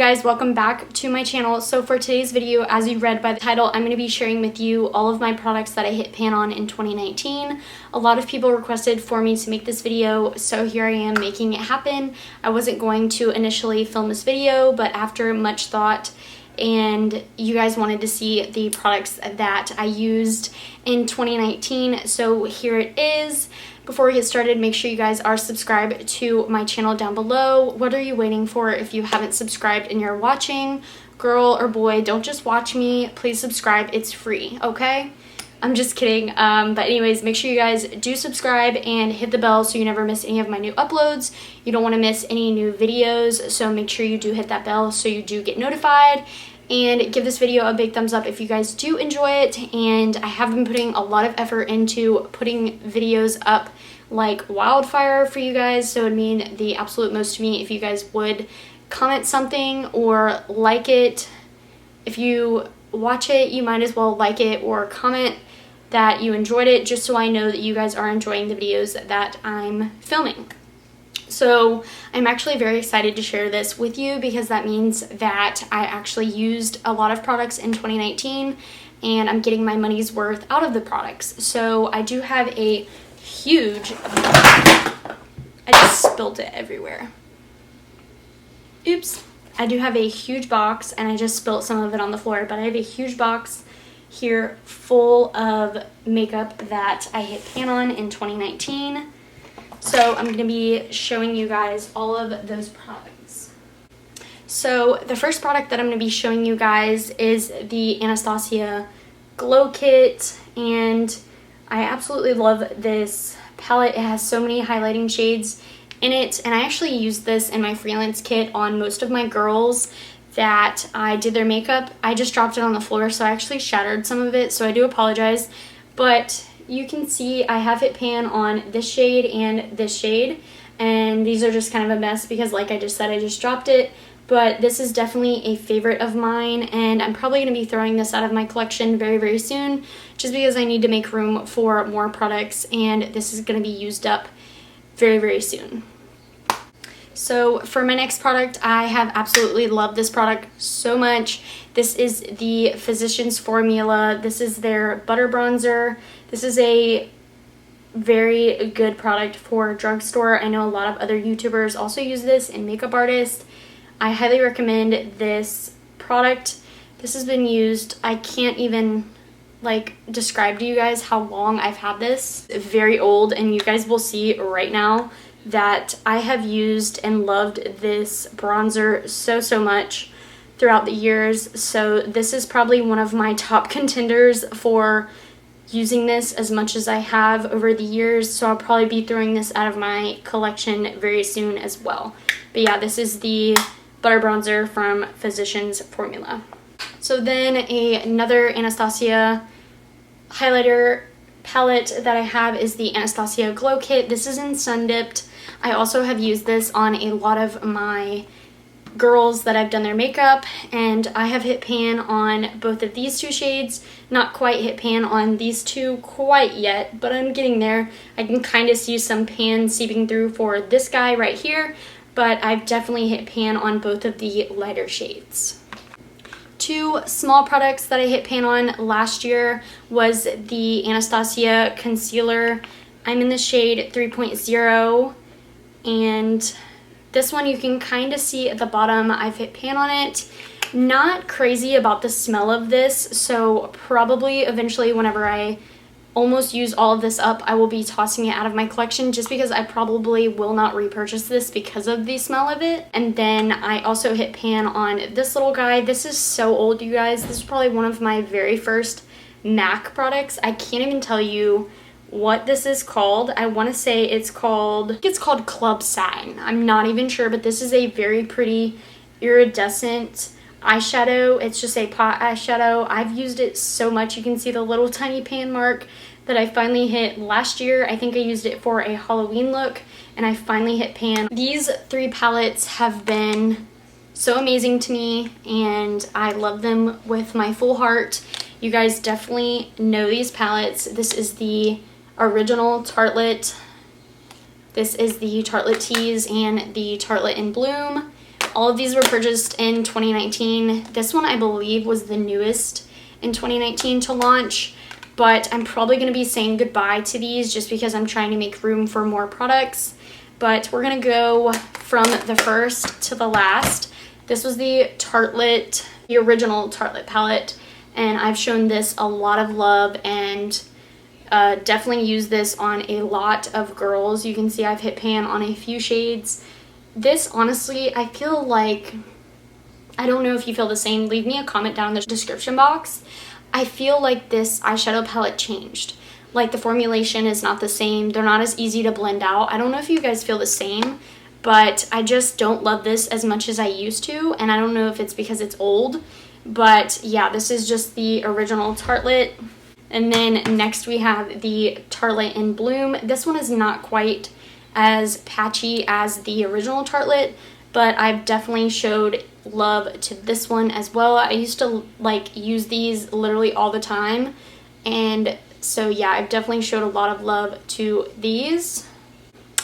guys, welcome back to my channel. So for today's video, as you read by the title, I'm going to be sharing with you all of my products that I hit pan on in 2019. A lot of people requested for me to make this video, so here I am making it happen. I wasn't going to initially film this video, but after much thought and you guys wanted to see the products that I used in 2019, so here it is. Before we get started, make sure you guys are subscribed to my channel down below. What are you waiting for if you haven't subscribed and you're watching? Girl or boy, don't just watch me. Please subscribe. It's free, okay? I'm just kidding. But anyways, make sure you guys do subscribe and hit the bell so you never miss any of my new uploads. You don't want to miss any new videos, so make sure you do hit that bell so you do get notified. And give this video a big thumbs up if you guys do enjoy it. And I have been putting a lot of effort into putting videos up like wildfire for you guys, so it would mean the absolute most to me if you guys would comment something or like it. If you watch it, you might as well like it or comment that you enjoyed it, just so I know that you guys are enjoying the videos that I'm filming. So I'm actually very excited to share this with you because that means that I actually used a lot of products in 2019 and I'm getting my money's worth out of the products. So I do have a huge, I just spilled it everywhere. Oops. I do have a huge box and I just spilled some of it on the floor, but I have a huge box here full of makeup that I hit pan on in 2019. So I'm going to be showing you guys all of those products. So the first product that I'm going to be showing you guys is the Anastasia Glow Kit, and I absolutely love this palette. It has so many highlighting shades in it, and I actually used this in my freelance kit on most of my girls that I did their makeup. I just dropped it on the floor, so I actually shattered some of it, so I do apologize, but you can see I have hit pan on this shade and this shade, and these are just kind of a mess because, like I just said, I just dropped it, but this is definitely a favorite of mine, and I'm probably going to be throwing this out of my collection very, very soon, just because I need to make room for more products, and this is going to be used up very, very soon. So for my next product, I have absolutely loved this product so much. This is the Physicians Formula. This is their butter bronzer. This is a very good product for drugstore. I know a lot of other YouTubers also use this, and makeup artists. I highly recommend this product. This has been used, I can't even describe to you guys how long I've had this. It's very old, and you guys will see right now that I have used and loved this bronzer so much throughout the years. So this is probably one of my top contenders for using this as much as I have over the years, so I'll probably be throwing this out of my collection very soon as well. But yeah, this is the butter bronzer from Physicians Formula. So then another Anastasia highlighter palette that I have is the Anastasia Glow Kit. This is in Sun Dipped. I also have used this on a lot of my girls that I've done their makeup, and I have hit pan on both of these two shades. Not quite hit pan on these two quite yet, but I'm getting there. I can kind of see some pan seeping through for this guy right here, but I've definitely hit pan on both of the lighter shades. Two small products that I hit pan on last year was the Anastasia concealer. I'm in the shade 3.0, and this one you can kind of see at the bottom. I've hit pan on it. Not crazy about the smell of this, so probably eventually whenever I almost use all of this up, I will be tossing it out of my collection, just because I probably will not repurchase this because of the smell of it. And then I also hit pan on this little guy. This is so old, you guys. This is probably one of my very first MAC products. I can't even tell you what this is called. I want to say it's called Club Satin. I'm not even sure, but this is a very pretty iridescent eyeshadow. It's just a pot eyeshadow. I've used it so much. You can see the little tiny pan mark that I finally hit last year. I think I used it for a Halloween look, and I finally hit pan. These three palettes have been so amazing to me, and I love them with my full heart. You guys definitely know these palettes. This is the original Tartelette. This is the Tartelette Tease and the Tartelette in Bloom. All of these were purchased in 2019. This one I believe was the newest in 2019 to launch, but I'm probably going to be saying goodbye to these just because I'm trying to make room for more products. But we're going to go from the first to the last. This was the Tartelette, the original Tartelette palette, and I've shown this a lot of love and definitely use this on a lot of girls. You can see I've hit pan on a few shades. This, honestly, I feel like, I don't know if you feel the same. Leave me a comment down in the description box. I feel like this eyeshadow palette changed. Like, the formulation is not the same. They're not as easy to blend out. I don't know if you guys feel the same, but I just don't love this as much as I used to, and I don't know if it's because it's old, but yeah, this is just the original Tartelette. And then next we have the Tartelette in Bloom. This one is not quite as patchy as the original Tartelette, but I've definitely showed love to this one as well. I used to like use these literally all the time, and so yeah, I've definitely showed a lot of love to these.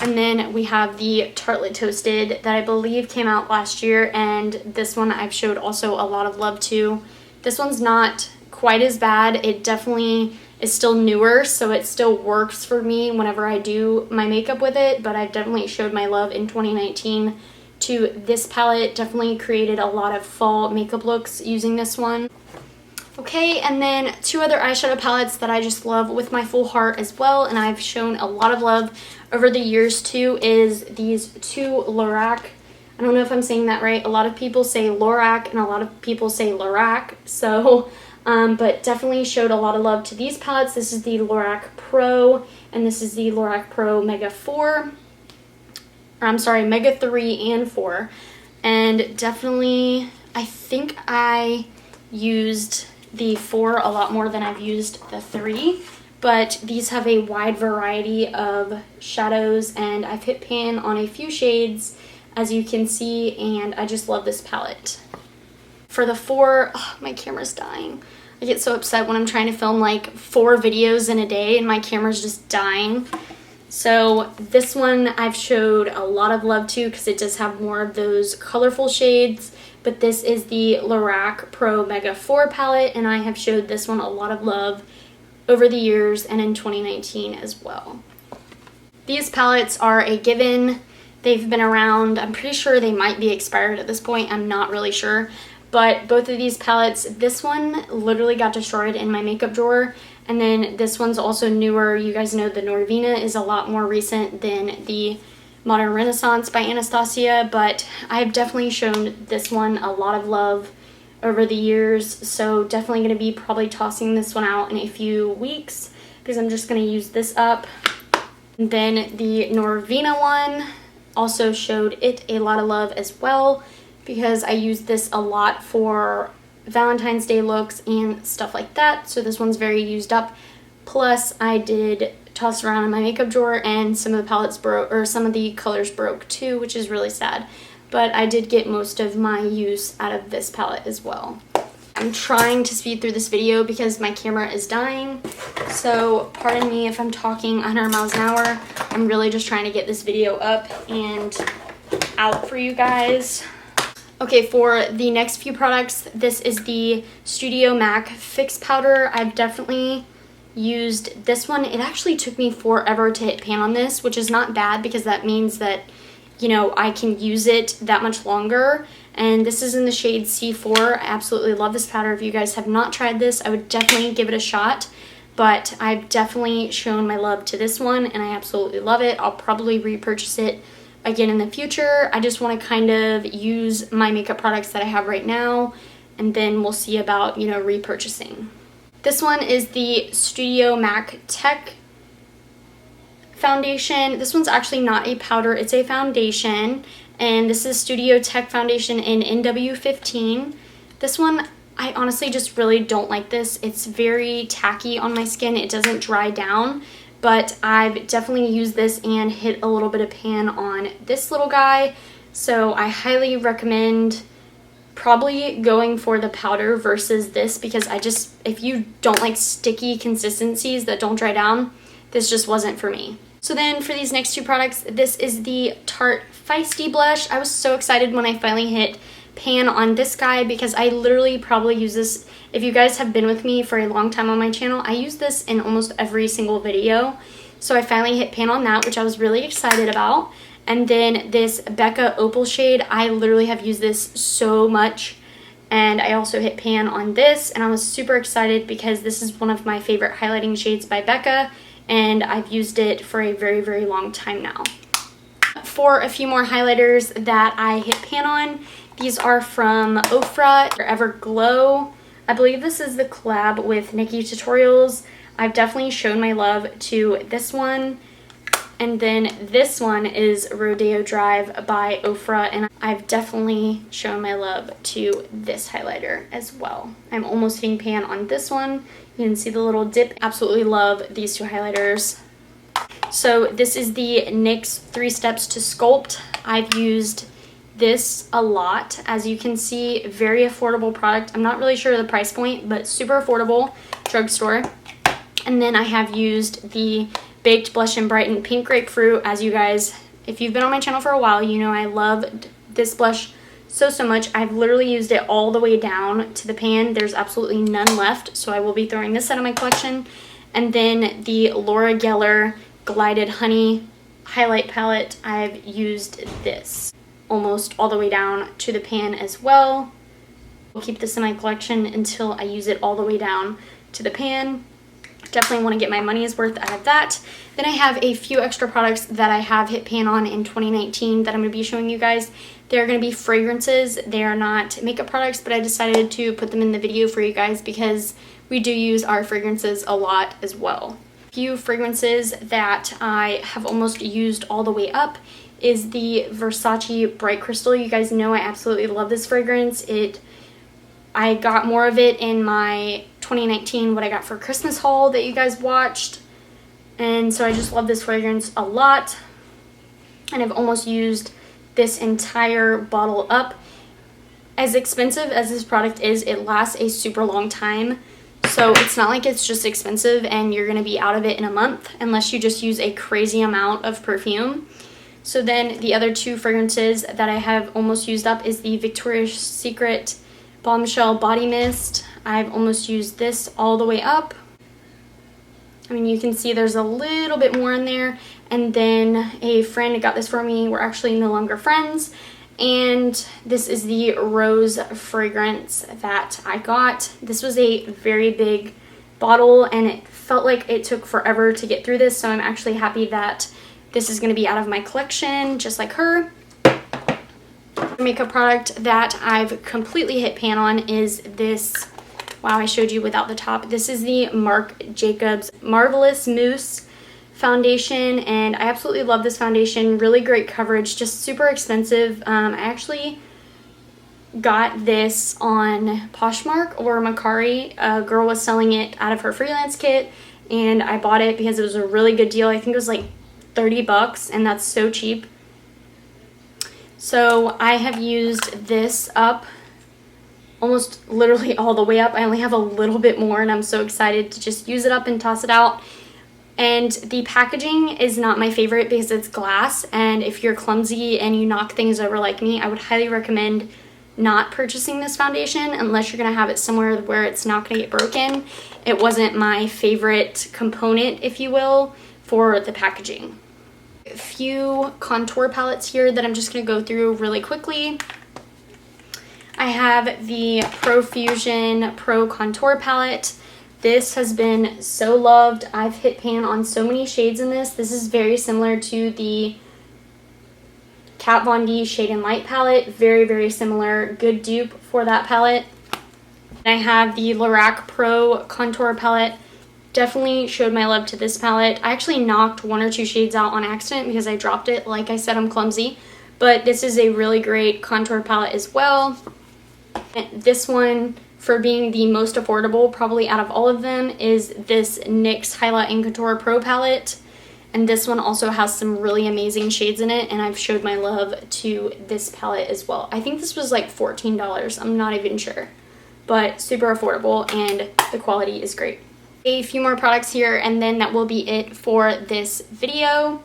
And then we have the Tartelette Toasted that I believe came out last year, and this one I've showed also a lot of love to. This one's not quite as bad. It definitely is still newer, so it still works for me whenever I do my makeup with it, but I've definitely showed my love in 2019 to this palette. Definitely created a lot of fall makeup looks using this one. Okay, and then two other eyeshadow palettes that I just love with my full heart as well, and I've shown a lot of love over the years too, is these two Lorac. I don't know if I'm saying that right. A lot of people say Lorac and a lot of people say Lorac, so but definitely showed a lot of love to these palettes. This is the Lorac Pro, and this is the Lorac Pro Mega 4. Or I'm sorry, Mega 3 and 4. And definitely, I think I used the 4 a lot more than I've used the 3. But these have a wide variety of shadows, and I've hit pan on a few shades, as you can see, and I just love this palette. For the 4, oh, my camera's dying. I get so upset when I'm trying to film like 4 videos in a day and my camera's just dying. So this one I've showed a lot of love to because it does have more of those colorful shades. But this is the Lorac Pro Mega 4 palette, and I have showed this one a lot of love over the years and in 2019 as well. These palettes are a given. They've been around. I'm pretty sure they might be expired at this point. I'm not really sure. But both of these palettes, this one literally got destroyed in my makeup drawer. And then this one's also newer. You guys know the Norvina is a lot more recent than the Modern Renaissance by Anastasia. But I've definitely shown this one a lot of love over the years. So definitely going to be probably tossing this one out in a few weeks because I'm just going to use this up. And then the Norvina one, also showed it a lot of love as well, because I use this a lot for Valentine's Day looks and stuff like that. So this one's very used up. Plus I did toss around in my makeup drawer and some of the palettes broke, or some of the colors broke too, which is really sad. But I did get most of my use out of this palette as well. I'm trying to speed through this video because my camera is dying. So pardon me if I'm talking 100 miles an hour. I'm really just trying to get this video up and out for you guys. Okay, for the next few products, this is the Studio MAC Fix Powder. I've definitely used this one. It actually took me forever to hit pan on this, which is not bad because that means that, you know, I can use it that much longer. And this is in the shade C4. I absolutely love this powder. If you guys have not tried this, I would definitely give it a shot. But I've definitely shown my love to this one, and I absolutely love it. I'll probably repurchase it again in the future. I just want to kind of use my makeup products that I have right now, and then we'll see about, you know, repurchasing. This one is the Studio MAC Tech Foundation. This one's actually not a powder, it's a foundation, and this is Studio Tech Foundation in NW15. This one, I honestly just really don't like this. It's very tacky on my skin. It doesn't dry down. But I've definitely used this and hit a little bit of pan on this little guy. So I highly recommend probably going for the powder versus this, because if you don't like sticky consistencies that don't dry down, this just wasn't for me. So then for these next two products, this is the Tarte Feisty Blush. I was so excited when I finally hit pan on this guy because I literally probably use this. If you guys have been with me for a long time on my channel, I use this in almost every single video. So I finally hit pan on that, which I was really excited about. And then this Becca Opal shade, I literally have used this so much. And I also hit pan on this, and I was super excited because this is one of my favorite highlighting shades by Becca, and I've used it for a very, very long time now. For a few more highlighters that I hit pan on, these are from Ofra Forever Glow. I believe this is the collab with Nikki Tutorials. I've definitely shown my love to this one. And then this one is Rodeo Drive by Ofra, and I've definitely shown my love to this highlighter as well. I'm almost hitting pan on this one. You can see the little dip. Absolutely love these two highlighters. So this is the NYX 3 Steps to Sculpt. I've used this a lot. As you can see, very affordable product. I'm not really sure of the price point, but super affordable, drugstore. And then I have used the Baked Blush and Brighten Pink Grapefruit. As you guys, if you've been on my channel for a while, you know I love this blush so much. I've literally used it all the way down to the pan. There's absolutely none left, so I will be throwing this out of my collection. And then the Laura Geller Glided Honey Highlight Palette, I've used this almost all the way down to the pan as well. I'll keep this in my collection until I use it all the way down to the pan. Definitely want to get my money's worth out of that. Then I have a few extra products that I have hit pan on in 2019 that I'm going to be showing you guys. They're going to be fragrances. They are not makeup products, but I decided to put them in the video for you guys because we do use our fragrances a lot as well. A few fragrances that I have almost used all the way up is the Versace Bright Crystal. You guys know I absolutely love this fragrance. I got more of it in my 2019 what I got for Christmas haul that you guys watched, and so I just love this fragrance a lot, and I've almost used this entire bottle up. As expensive as this product is, it lasts a super long time, so it's not like it's just expensive and you're gonna be out of it in a month unless you just use a crazy amount of perfume. So then the other two fragrances that I have almost used up is the Victoria's Secret Bombshell Body Mist. I've almost used this all the way up. I mean, you can see there's a little bit more in there. And then a friend got this for me. We're actually no longer friends. And this is the Rose fragrance that I got. This was a very big bottle and it felt like it took forever to get through this. So I'm actually happy that this is going to be out of my collection, just like her. Makeup product that I've completely hit pan on is this. Wow, I showed you without the top. This is the Marc Jacobs Marvelous Mousse foundation, and I absolutely love this foundation. Really great coverage, just super expensive. I actually got this on Poshmark or Mercari. A girl was selling it out of her freelance kit, and I bought it because it was a really good deal. I think it was like 30 bucks, and that's so cheap. So I have used this up almost literally all the way up. I only have a little bit more and I'm so excited to just use it up and toss it out. And the packaging is not my favorite because it's glass, and if you're clumsy and you knock things over like me, I would highly recommend not purchasing this foundation unless you're going to have it somewhere where it's not going to get broken. It wasn't my favorite component, if you will, for the packaging. A few contour palettes here that I'm just going to go through really quickly. I have the Profusion Pro Contour Palette. This has been so loved. I've hit pan on so many shades in this. This is very similar to the Kat Von D Shade and Light palette. Very, very similar. Good dupe for that palette. I have the Lorac Pro Contour Palette. Definitely showed my love to this palette. I actually knocked one or two shades out on accident because I dropped it. Like I said, I'm clumsy. But this is a really great contour palette as well. And this one, for being the most affordable probably out of all of them, is this NYX Highlight and Contour Pro palette. And this one also has some really amazing shades in it, and I've showed my love to this palette as well. I think this was like $14. I'm not even sure. But super affordable, and the quality is great. a few more products here, and then that will be it for this video.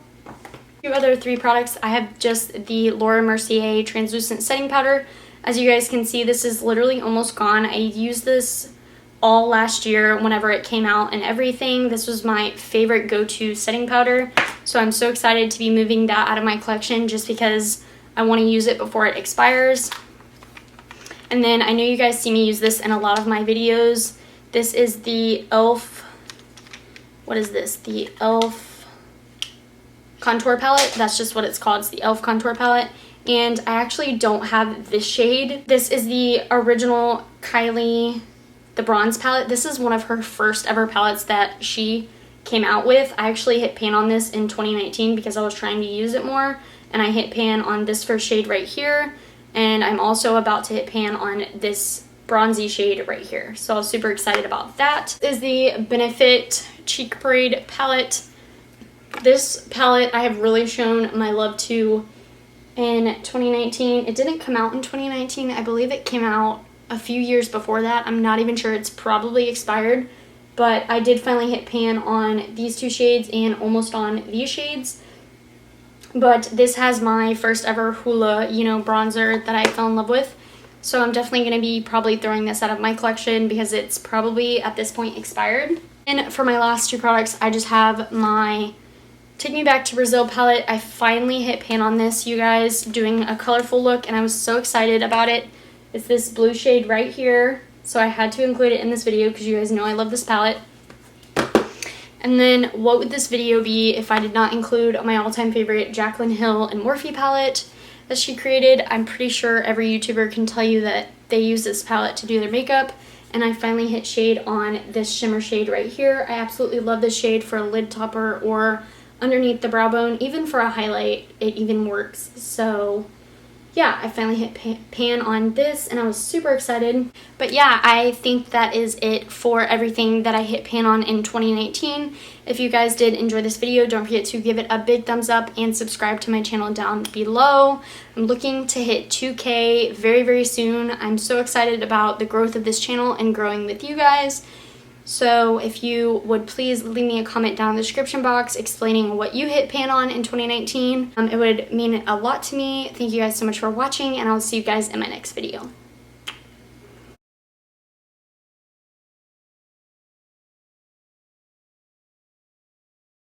Two other 3 products. I have just the Laura Mercier translucent setting powder. As you guys can see, this is literally almost gone. I used this all last year whenever it came out and everything. This was my favorite go-to setting powder, so I'm so excited to be moving that out of my collection just because I want to use it before it expires. And then I know you guys see me use this in a lot of my videos. This is the e.l.f. What is this? The e.l.f. contour palette. That's just what it's called. It's the e.l.f. contour palette. And I actually don't have this shade. This is the original Kylie, the bronze palette. This is one of her first ever palettes that she came out with. I actually hit pan on this in 2019 because I was trying to use it more, and I hit pan on this first shade right here, and I'm also about to hit pan on this bronzy shade right here. So I was super excited about that. This is the Benefit Cheek Parade palette. This palette I have really shown my love to in 2019. It didn't come out in 2019. I believe it came out a few years before that. I'm not even sure. It's probably expired, but I did finally hit pan on these 2 shades and almost on these shades. But this has my first ever Hoola, you know, bronzer that I fell in love with. So I'm definitely going to be probably throwing this out of my collection because it's probably at this point expired. And for my last 2 products, I just have my Take Me Back to Brazil palette. I finally hit pan on this, you guys, doing a colorful look, and I was so excited about it. It's this blue shade right here, so I had to include it in this video because you guys know I love this palette. And then what would this video be if I did not include my all-time favorite Jaclyn Hill and Morphe palette that she created? I'm pretty sure every YouTuber can tell you that they use this palette to do their makeup, and I finally hit shade on this shimmer shade right here. I absolutely love this shade for a lid topper or underneath the brow bone. Even for a highlight, it even works. So yeah, I finally hit pan on this, and I was super excited. But yeah, I think that is it for everything that I hit pan on in 2019. If you guys did enjoy this video, don't forget to give it a big thumbs up and subscribe to my channel down below. I'm looking to hit 2K very, very soon. I'm so excited about the growth of this channel and growing with you guys. So if you would please leave me a comment down in the description box explaining what you hit pan on in 2019. It would mean a lot to me. Thank you guys so much for watching, and I'll see you guys in my next video.